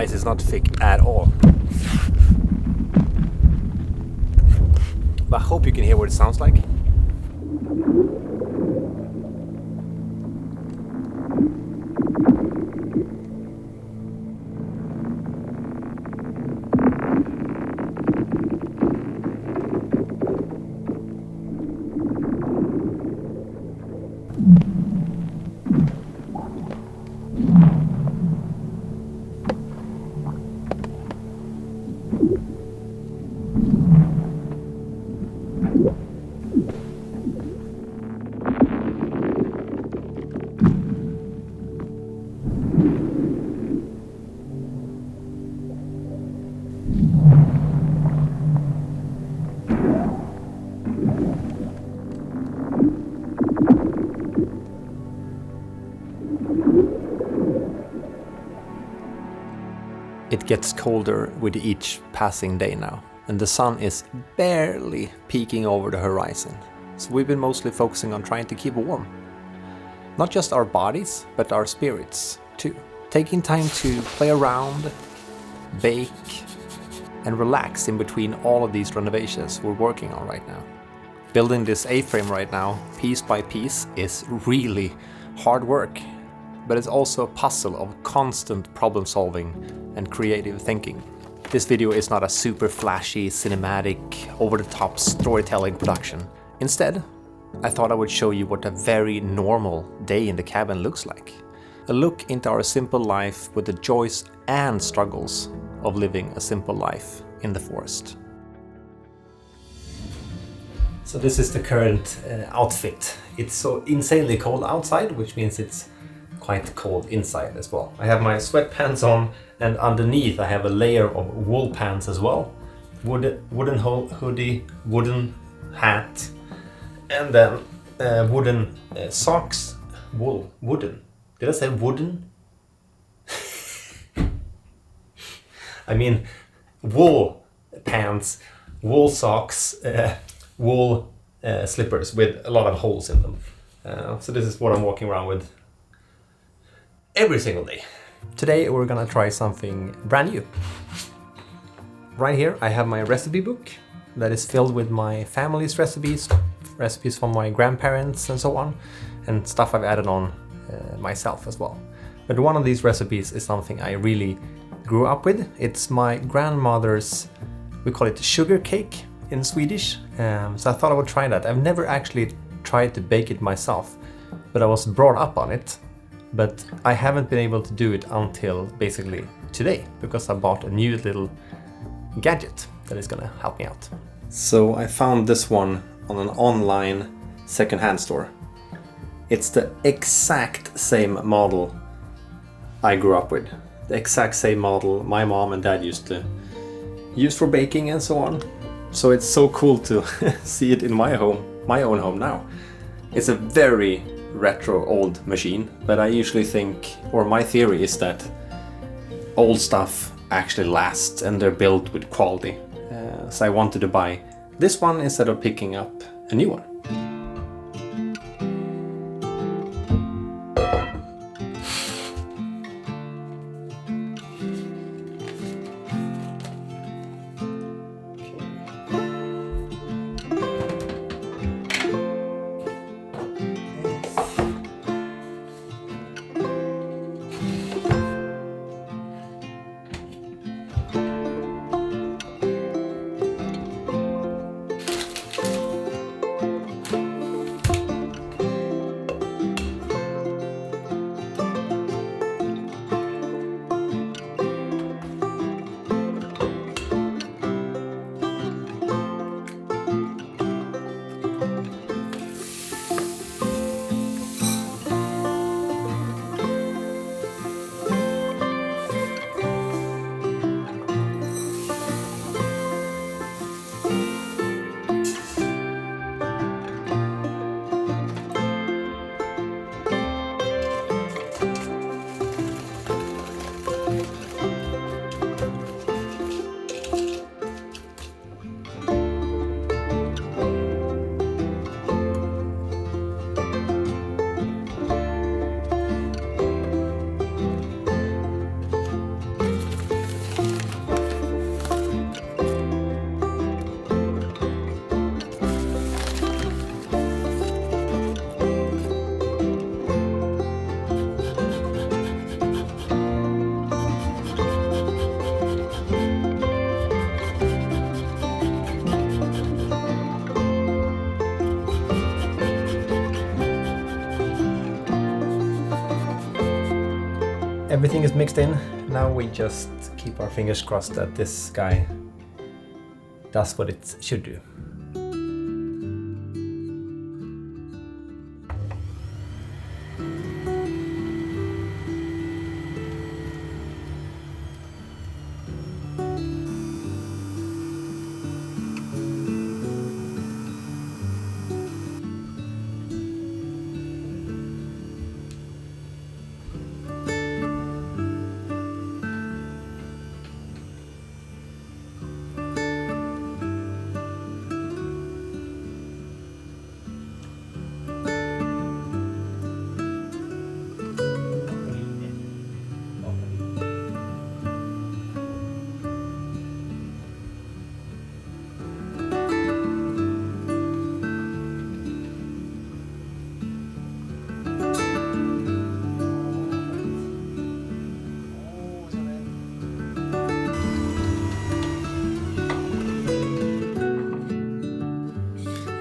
ice is not thick at all. But I hope you can hear what it sounds like. It gets colder with each passing day now, and the sun is barely peeking over the horizon. So we've been mostly focusing on trying to keep warm. Not just our bodies, but our spirits too. Taking time to play around, bake, and relax in between all of these renovations we're working on right now. Building this A-frame right now, piece by piece, is really hard work, but it's also a puzzle of constant problem solving and creative thinking. This video is not a super flashy, cinematic, over-the-top storytelling production. Instead, I thought I would show you what a very normal day in the cabin looks like. A look into our simple life with the joys and struggles of living a simple life in the forest. So this is the current outfit. It's so insanely cold outside, which means it's quite cold inside as well. I have my sweatpants on, and underneath I have a layer of wool pants as well. Wooden hoodie, wooden hat, and then wooden socks. Wooden. Did I say wooden? I mean wool pants, wool socks, wool slippers with a lot of holes in them. So this is what I'm walking around with every single day. Today we're gonna try something brand new. Right here I have my recipe book that is filled with my family's recipes from my grandparents and so on, and stuff I've added on myself as well. But one of these recipes is something I really grew up with. It's my grandmother's, we call it sugar cake in Swedish, so I thought I would try that. I've never actually tried to bake it myself, but I was brought up on it. But I haven't been able to do it until basically today, because I bought a new little gadget that is gonna help me out. So I found this one on an online secondhand store. It's the exact same model I grew up with. The exact same model my mom and dad used to use for baking and so on. So it's so cool to see it in my own home now. It's a very retro old machine, but I usually think, or my theory is that old stuff actually lasts and they're built with quality. So I wanted to buy this one instead of picking up a new one. everything is mixed in. Now we just keep our fingers crossed that this guy does what it should do.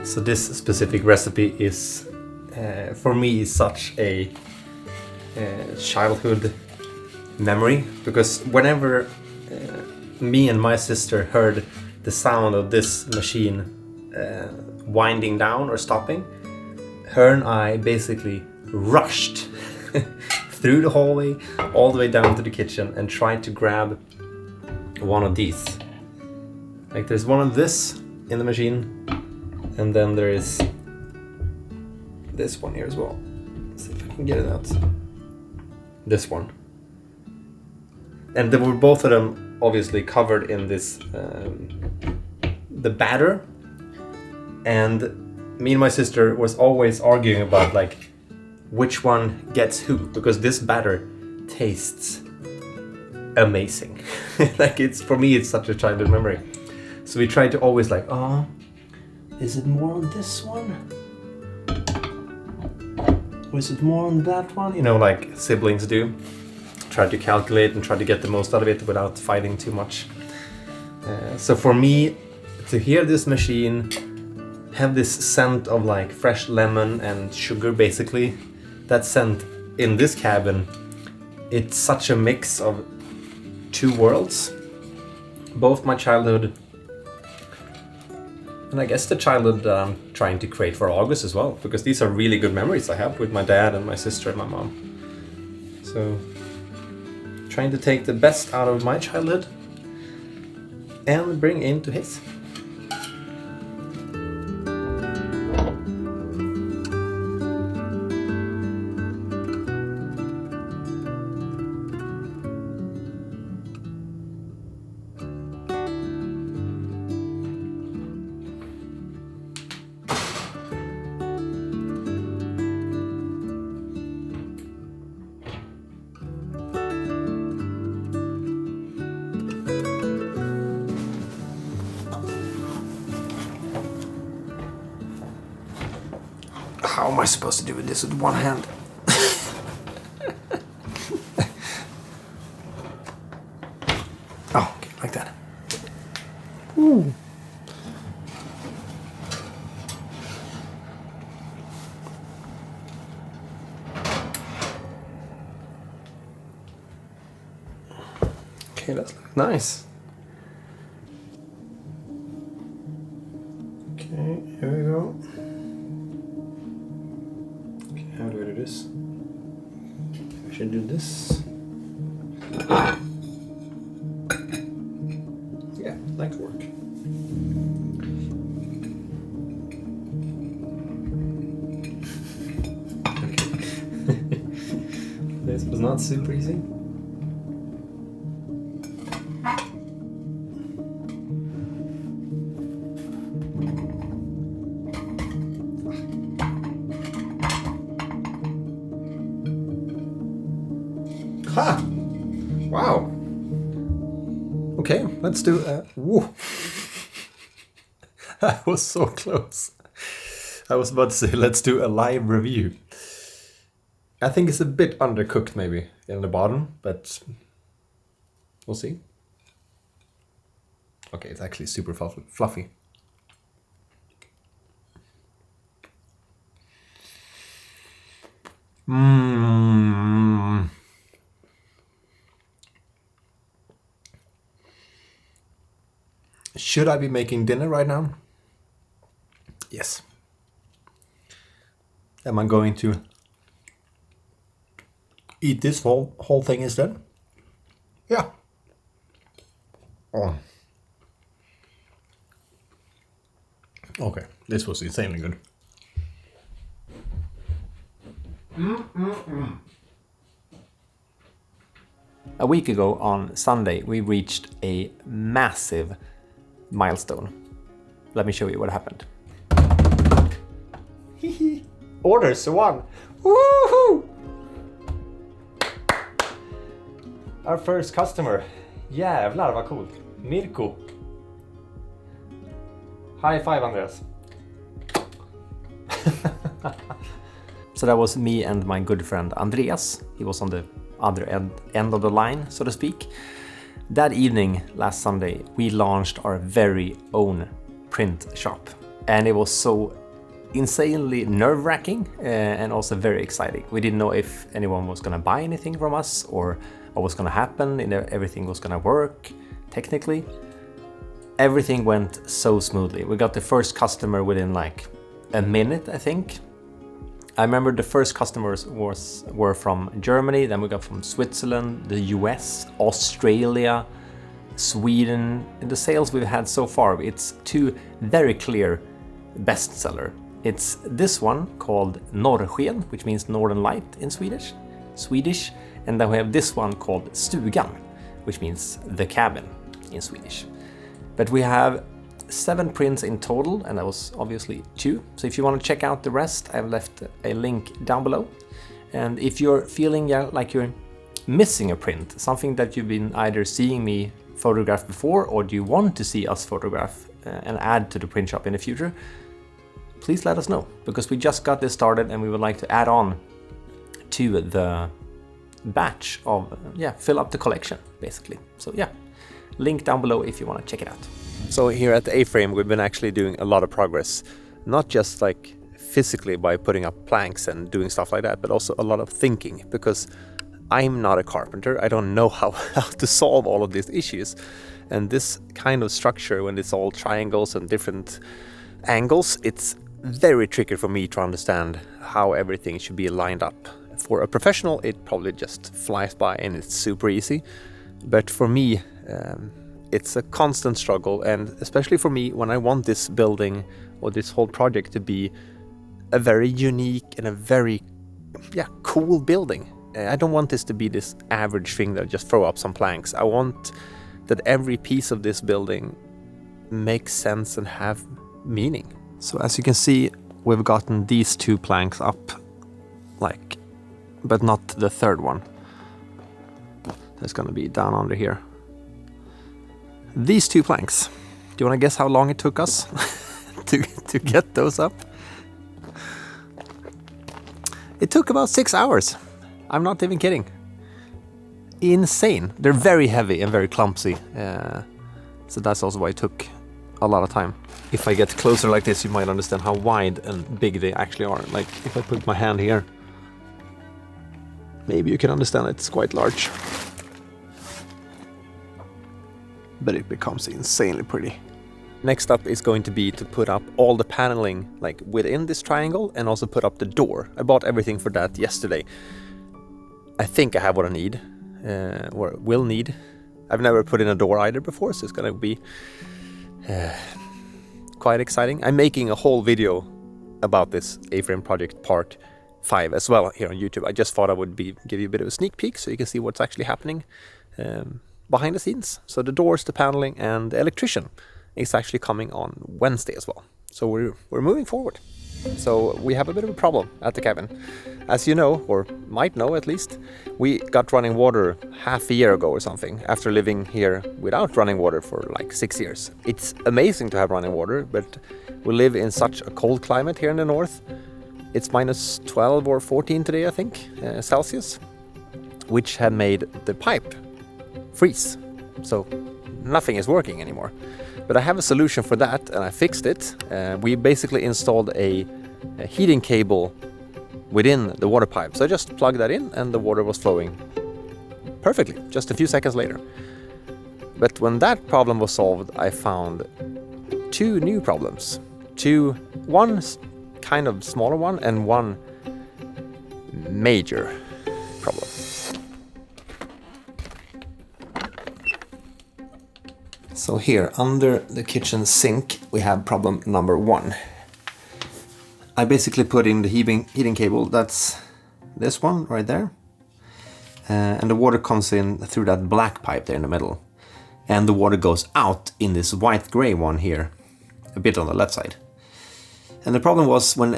So this specific recipe is, for me, such a childhood memory, because whenever me and my sister heard the sound of this machine winding down or stopping, her and I basically rushed through the hallway all the way down to the kitchen and tried to grab one of these. Like, there's one of this in the machine, and then there is this one here as well. Let's see if I can get it out. This one. And they were both of them obviously covered in this, the batter. And me and my sister was always arguing about like which one gets who, because this batter tastes amazing. Like, it's, for me, it's such a childhood memory. So we tried to always like, oh, is it more on this one? Or is it more on that one? You know, like siblings do. Try to calculate and try to get the most out of it without fighting too much. So for me, to hear this machine have this scent of like fresh lemon and sugar, basically, that scent in this cabin, it's such a mix of two worlds. Both my childhood, and I guess the childhood I'm trying to create for August as well, because these are really good memories I have with my dad and my sister and my mom. So, trying to take the best out of my childhood and bring into his. How am I supposed to do this with one hand? Oh, okay, like that. Ooh. Okay, that's nice. Okay, here we go. How do I do this? I should do this. Yeah, that could work. Okay. This was not super easy. Ha! Wow. Okay, let's do a... Whoa. That was so close. I was about to say, let's do a live review. I think it's a bit undercooked maybe in the bottom, but we'll see. Okay, it's actually super fluffy. Mmm. Should I be making dinner right now? Yes. Am I going to eat this whole thing instead? Yeah. Oh. Okay, this was insanely good. A week ago on Sunday, we reached a massive milestone. Let me show you what happened. Orders one. Woohoo! Our first customer. Jävlar vad coolt. Mirko. High five, Andreas. So that was me and my good friend Andreas. He was on the other end of the line, so to speak. That evening, last Sunday, we launched our very own print shop. And it was so insanely nerve-wracking and also very exciting. We didn't know if anyone was gonna buy anything from us or what was gonna happen, and everything was gonna work technically. Everything went so smoothly. We got the first customer within like a minute, I think. I remember the first customers were from Germany, then we got from Switzerland, the US, Australia, Sweden. In the sales we've had so far, it's two very clear bestseller. It's this one called Norrsken, which means Northern Light in Swedish, and then we have this one called Stugan, which means the cabin in Swedish. But we have 7 prints in total, and that was obviously 2. So if you want to check out the rest, I've left a link down below. And if you're feeling like you're missing a print, something that you've been either seeing me photograph before, or do you want to see us photograph and add to the print shop in the future, please let us know, because we just got this started and we would like to add on to the batch of, fill up the collection basically. So yeah, link down below if you want to check it out. So here at the A-Frame, we've been actually doing a lot of progress, not just like physically by putting up planks and doing stuff like that, but also a lot of thinking, because I'm not a carpenter. I don't know how to solve all of these issues. And this kind of structure, when it's all triangles and different angles, it's very tricky for me to understand how everything should be lined up. For a professional, it probably just flies by and it's super easy. But for me, it's a constant struggle, and especially for me, when I want this building or this whole project to be a very unique and a very cool building. I don't want this to be this average thing that just throw up some planks. I want that every piece of this building makes sense and have meaning. So as you can see, we've gotten these 2 planks up, but not the third one. That's gonna be down under here. These 2 planks. Do you want to guess how long it took us to get those up? It took about 6 hours. I'm not even kidding. Insane. They're very heavy and very clumsy. So that's also why it took a lot of time. If I get closer like this, you might understand how wide and big they actually are. Like if I put my hand here, maybe you can understand it's quite large. But it becomes insanely pretty. Next up is going to be to put up all the paneling like within this triangle, and also put up the door. I bought everything for that yesterday. I think I have what I need, or will need. I've never put in a door either before, so it's gonna be quite exciting. I'm making a whole video about this A-Frame project part 5 as well here on YouTube. I just thought I would give you a bit of a sneak peek so you can see what's actually happening behind the scenes. So the doors, the paneling, and the electrician is actually coming on Wednesday as well. So we're moving forward. So we have a bit of a problem at the cabin. As you know, or might know at least, we got running water half a year ago or something, after living here without running water for like 6 years. It's amazing to have running water, but we live in such a cold climate here in the north. It's minus 12 or 14 today, I think, Celsius, which had made the pipe freeze. So nothing is working anymore. But I have a solution for that, and I fixed it. We basically installed a heating cable within the water pipe. So I just plugged that in and the water was flowing perfectly, just a few seconds later. But when that problem was solved, I found 2 new problems. One kind of smaller one and one major problem. So here, under the kitchen sink, we have problem number 1. I basically put in the heating cable, that's this one right there. And the water comes in through that black pipe there in the middle. And the water goes out in this white-gray one here, a bit on the left side. And the problem was when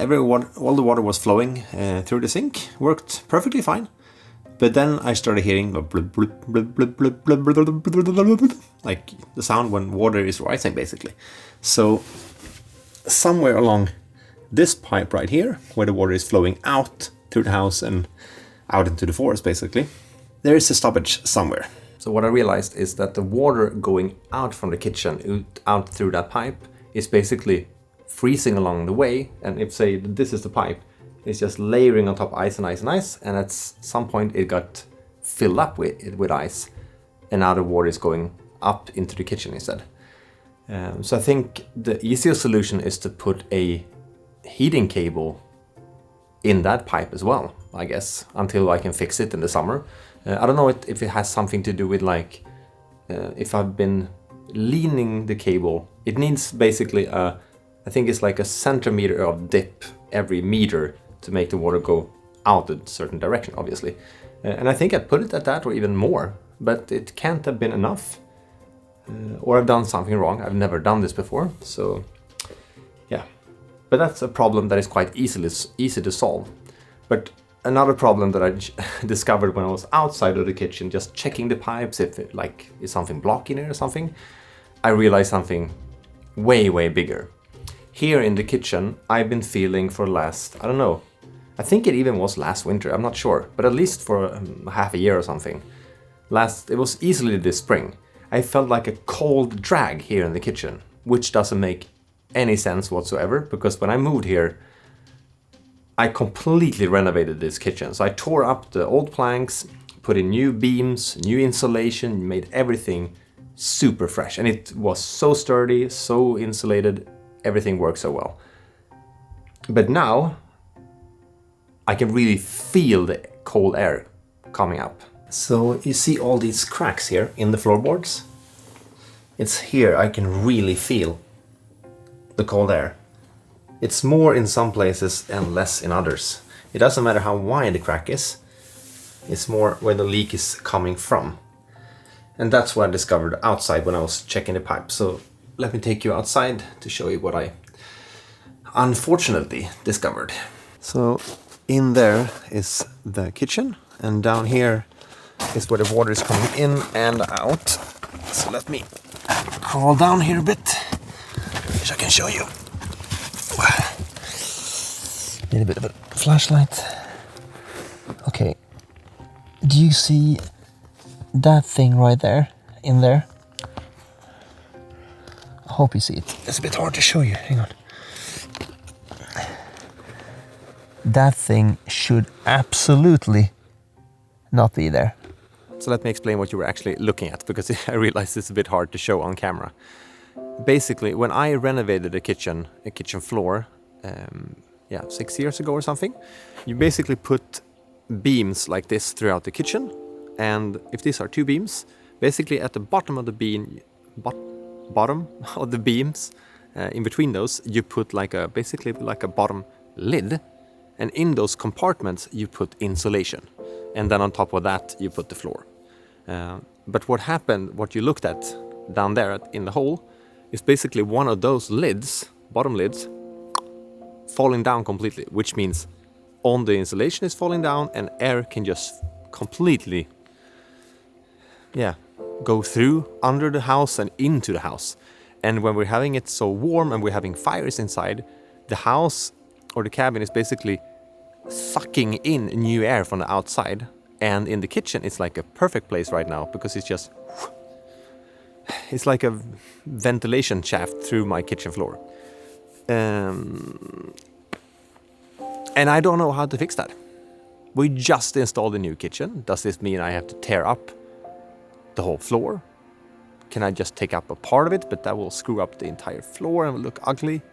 all the water was flowing through the sink, worked perfectly fine. But then I started hearing like the sound when water is rising, basically. So somewhere along this pipe right here, where the water is flowing out through the house and out into the forest, basically, there is a stoppage somewhere. So what I realized is that the water going out from the kitchen, out through that pipe, is basically freezing along the way. And if, say, this is the pipe, it's just layering on top ice and ice and ice, and at some point it got filled up with ice, and now the water is going up into the kitchen instead. So I think the easiest solution is to put a heating cable in that pipe as well, I guess, until I can fix it in the summer. I don't know if it has something to do with like, if I've been leaning the cable, it needs basically I think it's like a centimeter of dip every meter to make the water go out a certain direction, obviously. And I think I put it at that or even more, but it can't have been enough. Or I've done something wrong. I've never done this before, so yeah. But that's a problem that is quite easy to solve. But another problem that I discovered when I was outside of the kitchen, just checking the pipes, if it, like, is something blocking it or something, I realized something way, way bigger. Here in the kitchen, I've been feeling for last, I don't know, I think it even was last winter, I'm not sure, but at least for half a year or something. It was easily this spring. I felt like a cold drag here in the kitchen, which doesn't make any sense whatsoever, because when I moved here, I completely renovated this kitchen. So I tore up the old planks, put in new beams, new insulation, made everything super fresh. And it was so sturdy, so insulated, everything worked so well. But now, I can really feel the cold air coming up. So you see all these cracks here in the floorboards? It's here I can really feel the cold air. It's more in some places and less in others. It doesn't matter how wide the crack is. It's more where the leak is coming from. And that's what I discovered outside when I was checking the pipe. So let me take you outside to show you what I unfortunately discovered. So in there is the kitchen, and down here is where the water is coming in and out. So let me crawl down here a bit, so I can show you. Need a bit of a flashlight. Okay, do you see that thing right there, in there? I hope you see it. It's a bit hard to show you, hang on. That thing should absolutely not be there. So let me explain what you were actually looking at, because I realize it's a bit hard to show on camera. Basically, when I renovated a kitchen floor, 6 years ago or something, you basically put beams like this throughout the kitchen. And if these are 2 beams, basically at the bottom of the beam, bottom of the beams, in between those, you put basically like a bottom lid. And in those compartments, you put insulation. And then on top of that, you put the floor. But what you looked at down there in the hole, is basically one of those lids, bottom lids, falling down completely, which means all the insulation is falling down and air can just completely go through under the house and into the house. And when we're having it so warm and we're having fires inside, the house or the cabin is basically sucking in new air from the outside. And in the kitchen, it's like a perfect place right now, because it's like a ventilation shaft through my kitchen floor. And I don't know how to fix that. We just installed a new kitchen. Does this mean I have to tear up the whole floor? can I just take up a part of it, but that will screw up the entire floor and will look ugly.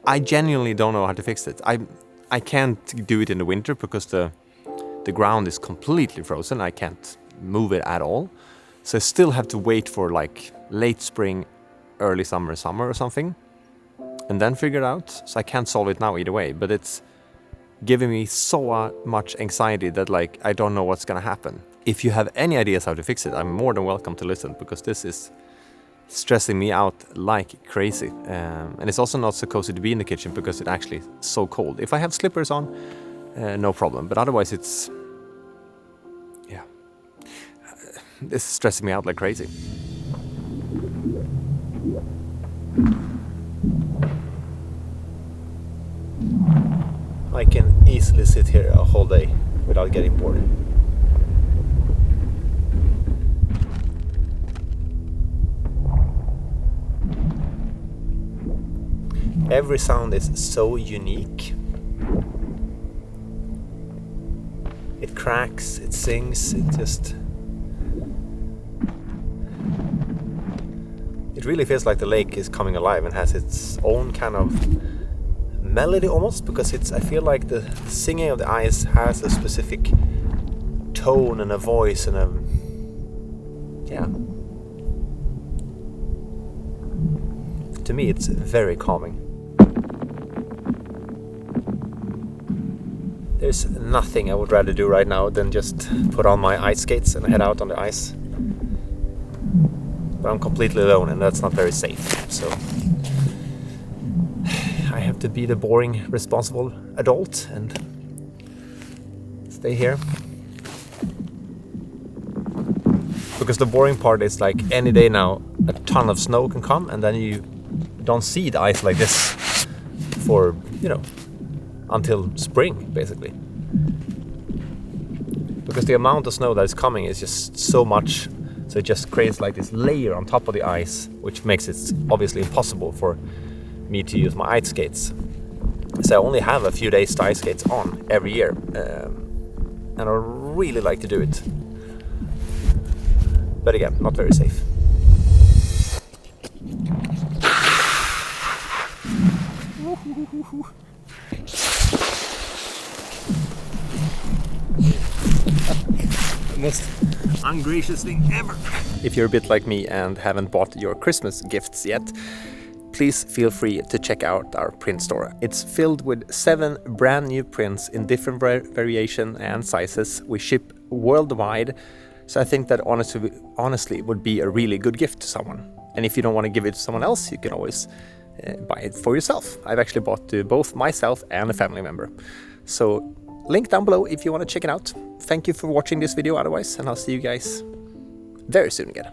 I genuinely don't know how to fix it. I can't do it in the winter because the ground is completely frozen. I can't move it at all. So I still have to wait for like late spring, early summer or something, and then figure it out. So I can't solve it now either way, but it's giving me so much anxiety that like I don't know what's gonna happen. If you have any ideas how to fix it, I'm more than welcome to listen, because this is stressing me out like crazy. And it's also not so cozy to be in the kitchen because it's actually so cold. If I have slippers on, no problem, but otherwise it's, yeah, this is stressing me out like crazy. I can easily sit here a whole day without getting bored. Every sound is so unique. It cracks, it sings, it really feels like the lake is coming alive and has its own kind of melody almost, because I feel like the singing of the ice has a specific tone and a voice and yeah. To me it's very calming. There's nothing I would rather do right now than just put on my ice skates and head out on the ice. But I'm completely alone and that's not very safe, so I have to be the boring, responsible adult and stay here. Because the boring part is like any day now, a ton of snow can come and then you don't see the ice like this for, until spring, basically. Because the amount of snow that is coming is just so much, so it just creates like this layer on top of the ice, which makes it obviously impossible for me to use my ice skates. So I only have a few days ice skates on every year, and I really like to do it. But again, not very safe. Most ungracious thing ever. If you're a bit like me and haven't bought your Christmas gifts yet, please feel free to check out our print store. It's filled with 7 brand new prints in different variation and sizes. We ship worldwide, so I think that honestly would be a really good gift to someone. And if you don't want to give it to someone else, you can always buy it for yourself. I've actually bought to both myself and a family member. So link down below if you want to check it out. Thank you for watching this video otherwise, and I'll see you guys very soon again.